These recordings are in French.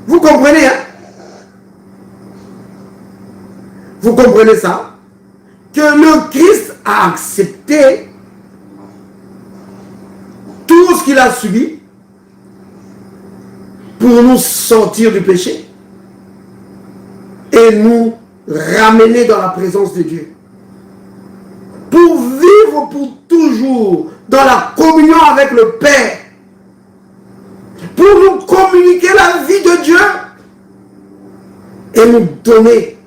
Vous comprenez, hein? Vous comprenez ça? Que le Christ a accepté tout ce qu'il a subi pour nous sortir du péché et nous ramener dans la présence de Dieu. Pour vivre pour toujours dans la communion avec le Père. Pour nous communiquer la vie de Dieu et nous donner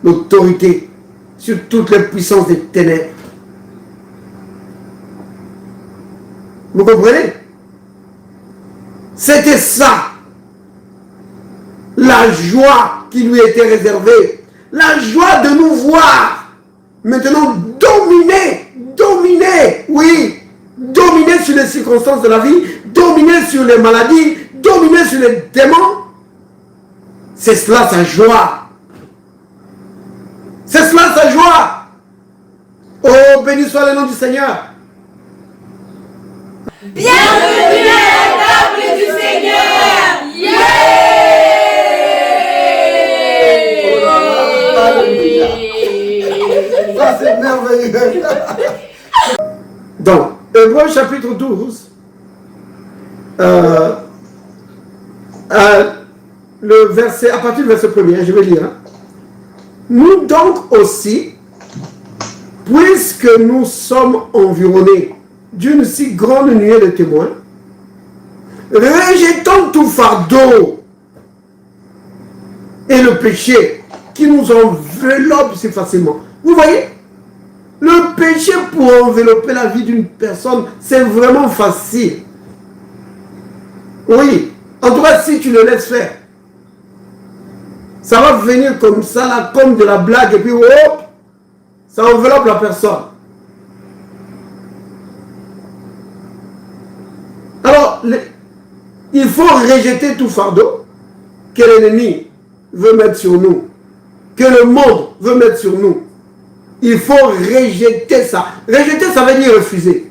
l'autorité sur toutes les puissances des ténèbres. Vous comprenez? C'était ça, la joie qui lui était réservée, la joie de nous voir maintenant dominer, oui, dominer sur les circonstances de la vie, dominer sur les maladies, dominer sur les démons. C'est cela sa joie. C'est cela sa joie. Oh, béni soit le nom du Seigneur. Bienvenue à la table du Seigneur. Yeah! Ça c'est merveilleux. Donc, Hébreux chapitre 12, le verset, à partir du verset 1er, je vais lire. Nous donc aussi, puisque nous sommes environnés d'une si grande nuée de témoins, rejetons tout fardeau et le péché qui nous enveloppe si facilement. Vous voyez, le péché pour envelopper la vie d'une personne, c'est vraiment facile. Oui, en tout cas, si tu le laisses faire, ça va venir comme ça, là, comme de la blague, et puis hop, ça enveloppe la personne. Alors, il faut rejeter tout fardeau que l'ennemi veut mettre sur nous, que le monde veut mettre sur nous. Il faut rejeter ça. Rejeter, ça veut dire refuser.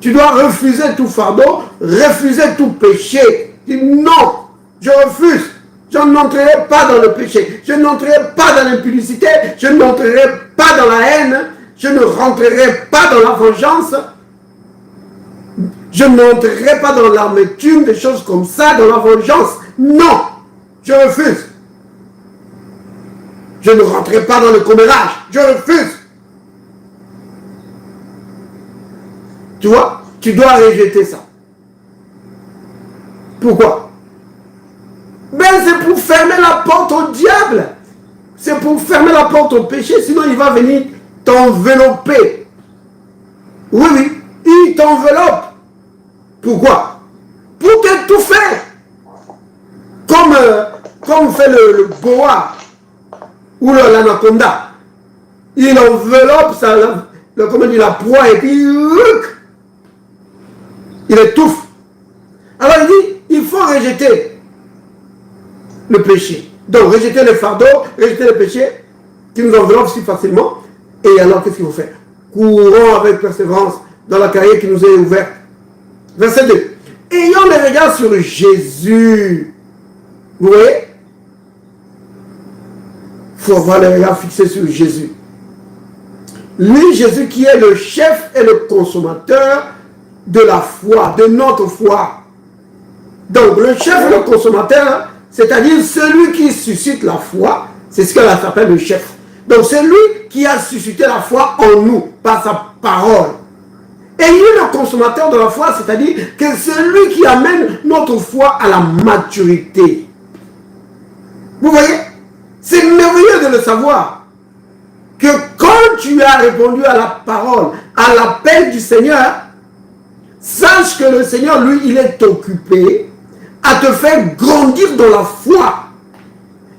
Tu dois refuser tout fardeau, refuser tout péché. Dis non, je refuse. Je n'entrerai pas dans le péché. Je n'entrerai pas dans l'impudicité. Je n'entrerai pas dans la haine. Je ne rentrerai pas dans la vengeance. Je n'entrerai pas dans l'amertume, des choses comme ça, dans la vengeance. Non, je refuse. Je ne rentrerai pas dans le commérage. Je refuse. Tu vois, tu dois rejeter ça. Pourquoi? Ben c'est pour fermer la porte au diable. C'est pour fermer la porte au péché, sinon il va venir t'envelopper. Oui, oui, il t'enveloppe. Pourquoi? Pour t'étouffer. Comme fait le boa ou l'anaconda. Il enveloppe la proie et puis il étouffe. Alors il dit, il faut rejeter le péché. Donc rejeter le fardeau, rejeter le péché qui nous enveloppe si facilement. Et alors qu'est-ce qu'il faut faire? Courons avec persévérance dans la carrière qui nous est ouverte. Verset 2. Ayons les regards sur Jésus. Vous voyez? Il faut avoir les regards fixés sur Jésus. Lui, Jésus qui est le chef et le consommateur de la foi, de notre foi. Donc le chef et le consommateur, c'est-à-dire celui qui suscite la foi, c'est ce qu'elle s'appelle le chef. Donc c'est lui qui a suscité la foi en nous, par sa parole. Et il est le consommateur de la foi, c'est-à-dire que c'est lui qui amène notre foi à la maturité. Vous voyez? C'est merveilleux de le savoir. Que quand tu as répondu à la parole, à l'appel du Seigneur, sache que le Seigneur, lui, il est occupé à te faire grandir dans la foi.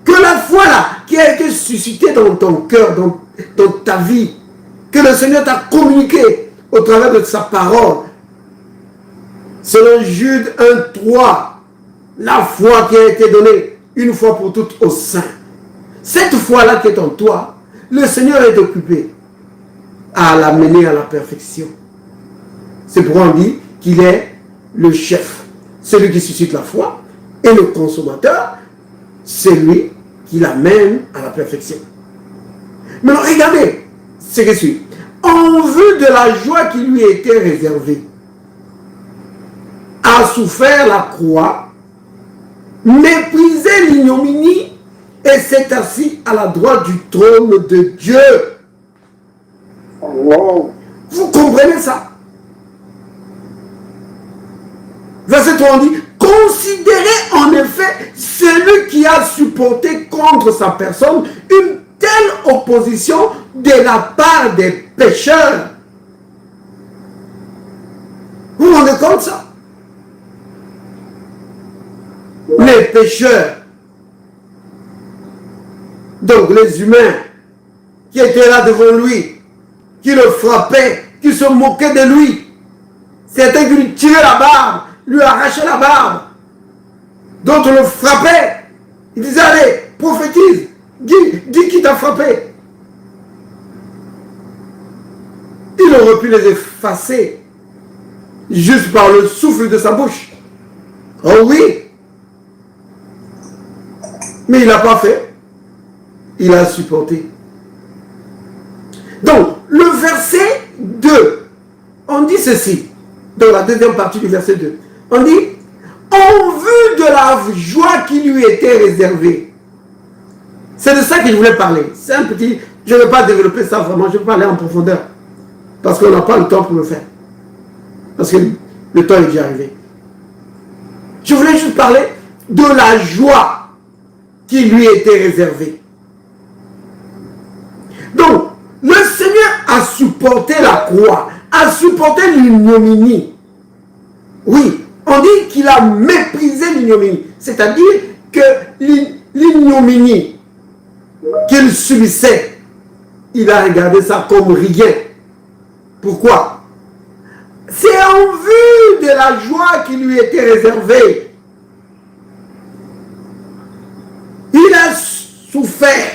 Que la foi là, qui a été suscitée dans ton cœur, dans ta vie, que le Seigneur t'a communiqué au travers de sa parole. Selon Jude 1:3, la foi qui a été donnée une fois pour toutes aux saints. Cette foi-là qui est en toi, le Seigneur est occupé à l'amener à la perfection. C'est pourquoi on dit qu'il est le chef, celui qui suscite la foi, et le consommateur, c'est lui qui l'amène à la perfection. Maintenant, regardez ce qui suit. En vue de la joie qui lui était réservée, a souffert la croix, méprisé l'ignominie et s'est assis à la droite du trône de Dieu. Wow. Vous comprenez ça? Verset 3, on dit, considérez en effet celui qui a supporté contre sa personne une telle opposition de la part des pécheurs. Vous vous rendez compte ça? Les pécheurs, donc les humains qui étaient là devant lui, qui le frappaient, qui se moquaient de lui, certains qui lui tiraient la barbe, lui arrachaient la barbe, d'autres le frappaient, ils disaient allez, prophétise, dis qui t'a frappé. Il aurait pu les effacer juste par le souffle de sa bouche. Oh oui. Mais il n'a pas fait. Il a supporté. Donc, le verset 2, on dit ceci, dans la deuxième partie du verset 2. On dit, en vue de la joie qui lui était réservée. C'est de ça que je voulais parler. C'est un petit, je ne vais pas développer ça vraiment, je vais pas aller en profondeur. Parce qu'on n'a pas le temps pour le faire. Parce que le temps est déjà arrivé. Je voulais juste parler de la joie qui lui était réservée. Donc, le Seigneur a supporté la croix, a supporté l'ignominie. Oui, on dit qu'il a méprisé l'ignominie. C'est-à-dire que l'ignominie qu'il subissait, il a regardé ça comme rien. Pourquoi? C'est en vue de la joie qui lui était réservée. Il a souffert,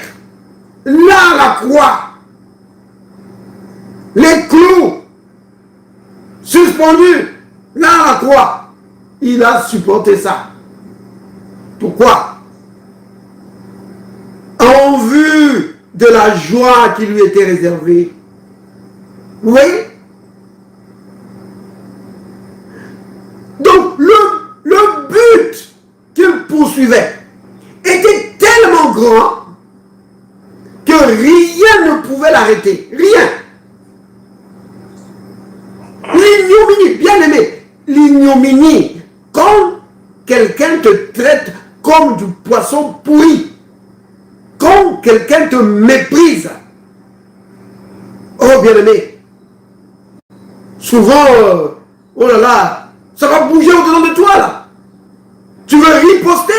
là la croix, les clous suspendus, là la croix. Il a supporté ça. Pourquoi? En vue de la joie qui lui était réservée. Vous voyez? Donc le but qu'il poursuivait était tellement grand que rien ne pouvait l'arrêter. Rien. L'ignominie, bien aimé, l'ignominie, quand quelqu'un te traite comme du poisson pourri, quand quelqu'un te méprise, oh bien aimé, souvent, oh là là, ça va bouger au-dedans de toi là. Tu veux riposter.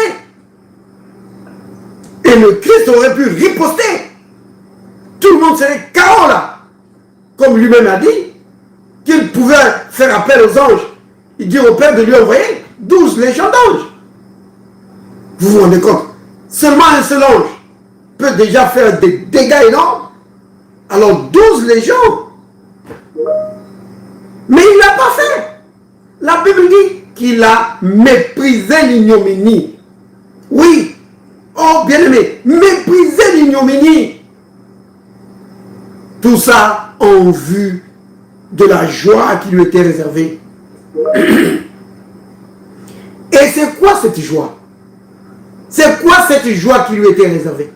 Et le Christ aurait pu riposter. Tout le monde serait KO là. Comme lui-même a dit, qu'il pouvait faire appel aux anges. Il dit au Père de lui envoyer 12 légions d'anges. Vous vous rendez compte? Seulement un seul ange peut déjà faire des dégâts énormes. Alors 12 légions. Mais il ne l'a pas fait. La Bible dit qu'il a méprisé l'ignominie. Oui. Oh, bien-aimé, méprisé l'ignominie. Tout ça en vue de la joie qui lui était réservée. Et c'est quoi cette joie? C'est quoi cette joie qui lui était réservée?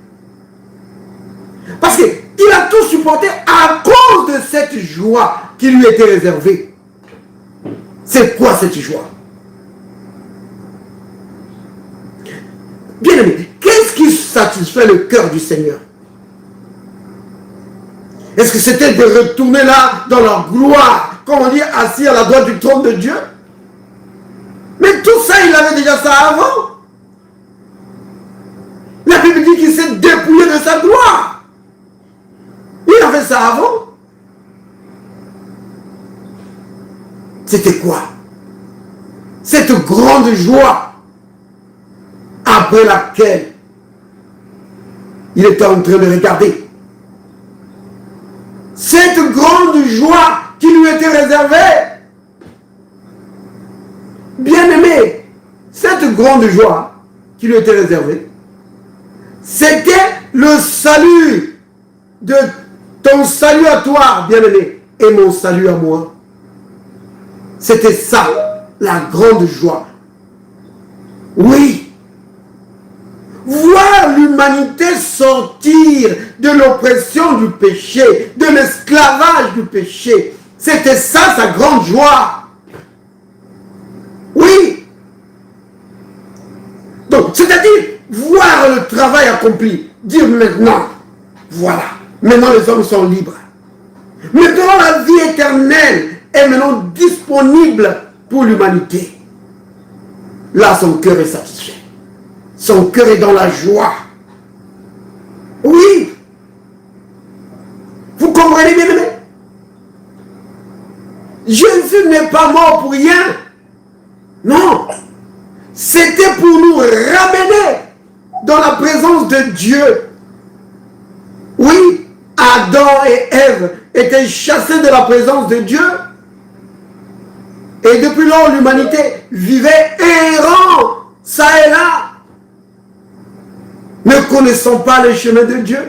Parce qu'il a tout supporté à cause de cette joie qui lui était réservée. C'est quoi cette joie? Bien aimé, qu'est-ce qui satisfait le cœur du Seigneur? Est-ce que c'était de retourner là dans leur gloire, comme on dit, assis à la droite du trône de Dieu? Mais tout ça, il avait déjà ça avant. La Bible dit qu'il s'est dépouillé de sa gloire. Il avait ça avant. C'était quoi? Cette grande joie après laquelle il était en train de regarder. Cette grande joie qui lui était réservée. Bien-aimé, cette grande joie qui lui était réservée, c'était le salut de ton salut à toi, bien-aimé, et mon salut à moi. C'était ça, la grande joie. Oui. Voir l'humanité sortir de l'oppression du péché, de l'esclavage du péché, c'était ça sa grande joie. Oui. Donc, c'est-à-dire voir le travail accompli, dire maintenant, voilà, maintenant les hommes sont libres. Maintenant la vie éternelle est maintenant disponible pour l'humanité. Là, son cœur est satisfait. Son cœur est dans la joie. Oui. Vous comprenez bien, bien? Jésus n'est pas mort pour rien. Non. C'était pour nous ramener dans la présence de Dieu. Oui, Adam et Ève étaient chassés de la présence de Dieu. Et depuis lors, l'humanité vivait errant, ça et là, ne connaissant pas les chemins de Dieu.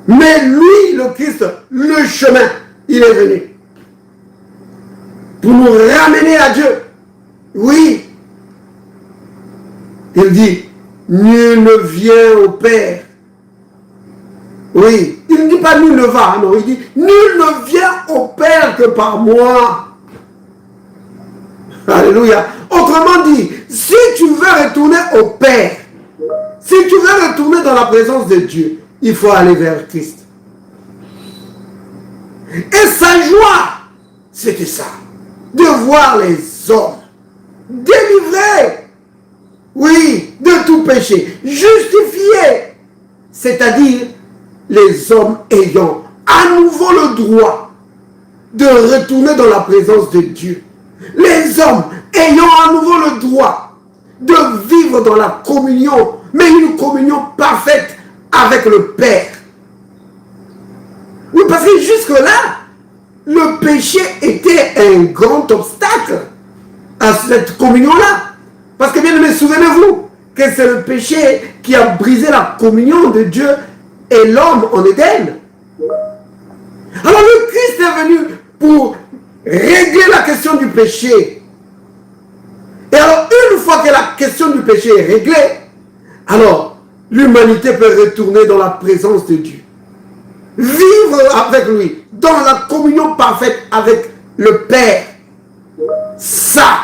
Mais lui, le Christ, le chemin, il est venu pour nous ramener à Dieu. Oui. Il dit, nul ne vient au Père. Oui. Il ne dit pas nul ne va, non. Il dit, nul ne vient au Père que par moi. Alléluia. Autrement dit, si tu veux retourner au Père, si tu veux retourner dans la présence de Dieu, il faut aller vers Christ. Et sa joie, c'était ça. De voir les hommes délivrés, oui, de tout péché, justifiés. C'est-à-dire les hommes ayant à nouveau le droit de retourner dans la présence de Dieu. Les hommes ayant à nouveau le droit de vivre dans la communion, mais une communion parfaite avec le Père. Oui, parce que jusque-là, le péché était un grand obstacle à cette communion-là. Parce que bien aimé, souvenez-vous que c'est le péché qui a brisé la communion de Dieu et l'homme en Éden. Alors le Christ est venu pour régler la question du péché. Et alors une fois que la question du péché est réglée, alors l'humanité peut retourner dans la présence de Dieu. Vivre avec lui, dans la communion parfaite avec le Père. Ça,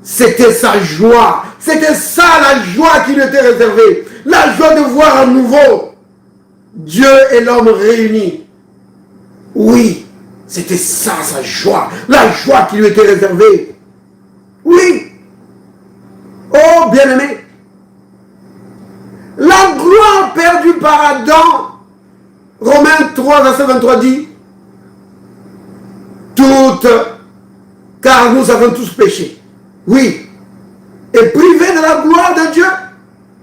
c'était sa joie. C'était ça la joie qui lui était réservée. La joie de voir à nouveau Dieu et l'homme réunis. Oui, c'était ça sa joie. La joie qui lui était réservée. Oui. Oh, bien-aimé. La gloire perdue par Adam, Romains 3, verset 23 dit, toutes, car nous avons tous péché. Oui. Et privés de la gloire de Dieu,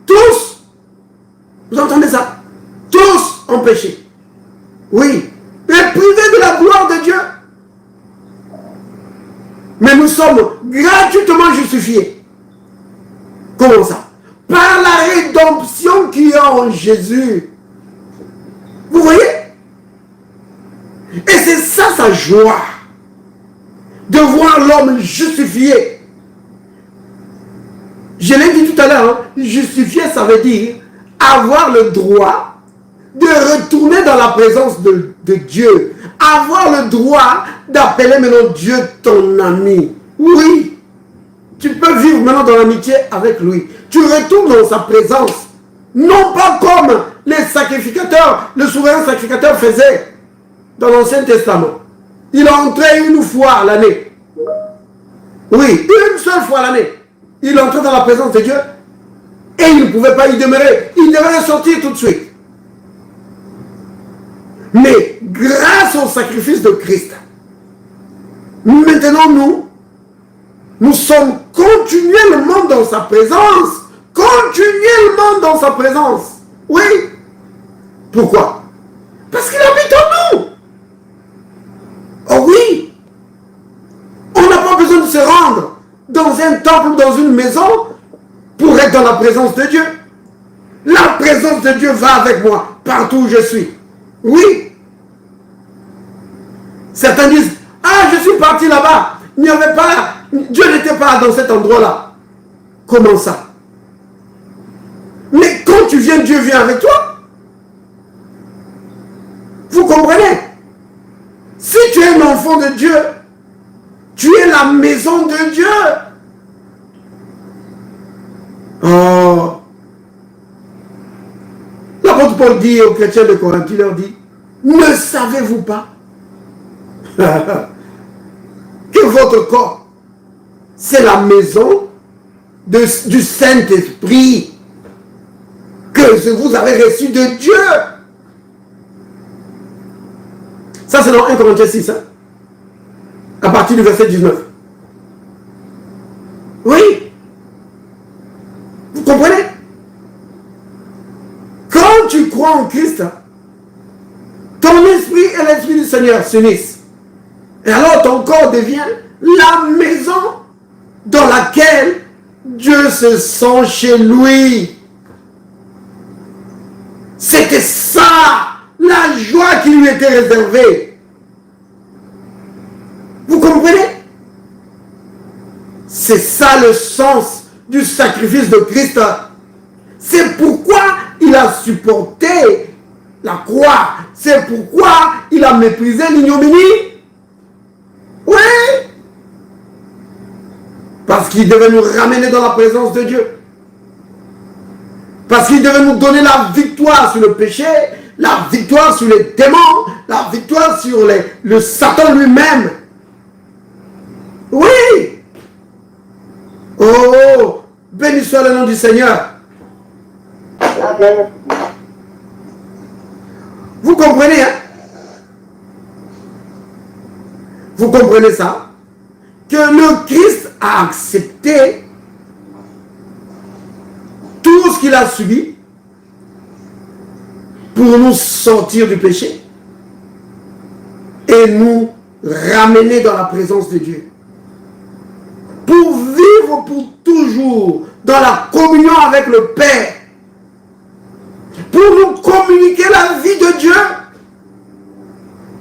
tous. Vous entendez ça? Tous ont péché. Oui. Et privés de la gloire de Dieu. Mais nous sommes gratuitement justifiés. Comment ça? Par la rédemption qui est en Jésus. Vous voyez? Et c'est ça sa joie. De voir l'homme justifié. Je l'ai dit tout à l'heure, hein, justifié, ça veut dire avoir le droit de retourner dans la présence de Dieu. Avoir le droit d'appeler maintenant Dieu ton ami. Oui. Tu peux vivre maintenant dans l'amitié avec lui. Tu retournes dans sa présence. Non pas comme les sacrificateurs, le souverain sacrificateur faisait dans l'Ancien Testament. Il entrait une fois à l'année. Oui, une seule fois à l'année. Il entrait dans la présence de Dieu et il ne pouvait pas y demeurer. Il devait sortir tout de suite. Mais grâce au sacrifice de Christ, maintenant nous sommes continuellement dans sa présence. Continuellement dans sa présence. Oui. Pourquoi? Parce qu'il habite en nous. Oh oui. se rendre dans un temple ou dans une maison pour être dans la présence de Dieu. La présence de Dieu va avec moi partout où je suis. Oui. Certains disent, ah, je suis parti là-bas. Il n'y avait pas, Dieu n'était pas dans cet endroit-là. Comment ça? Mais quand tu viens, Dieu vient avec toi. Vous comprenez? Si tu es un enfant de Dieu, tu es la maison de Dieu. Oh. L'apôtre Paul dit aux chrétiens de Corinthe, il leur dit, ne savez-vous pas que votre corps, c'est la maison du Saint-Esprit que vous avez reçu de Dieu? Ça, c'est dans 1 Corinthiens 6, hein? À partir du verset 19. Oui. Vous comprenez? Quand tu crois en Christ, ton esprit et l'esprit du Seigneur s'unissent. Et alors ton corps devient la maison dans laquelle Dieu se sent chez lui. C'était ça, la joie qui lui était réservée. Vous comprenez? C'est ça le sens du sacrifice de Christ. C'est pourquoi il a supporté la croix. C'est pourquoi il a méprisé l'ignominie. Oui. Parce qu'il devait nous ramener dans la présence de Dieu. Parce qu'il devait nous donner la victoire sur le péché, la victoire sur les démons, la victoire sur le Satan lui-même. Oui. Oh, béni soit le nom du Seigneur. Amen. Vous comprenez, hein? Vous comprenez ça? Que le Christ a accepté tout ce qu'il a subi pour nous sortir du péché et nous ramener dans la présence de Dieu. Pour vivre pour toujours dans la communion avec le Père. Pour nous communiquer la vie de Dieu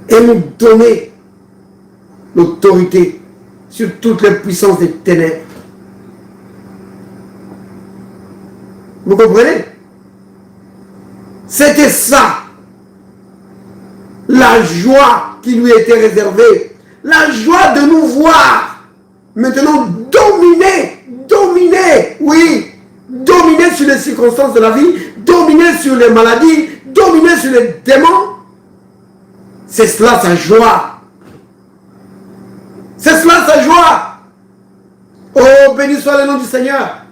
et nous donner l'autorité sur toutes les puissances des ténèbres. Vous comprenez? C'était ça, la joie qui lui était réservée, la joie de nous voir maintenant dominer, oui, dominer sur les circonstances de la vie, dominer sur les maladies, dominer sur les démons. C'est cela sa joie. C'est cela sa joie. Oh, béni soit le nom du Seigneur.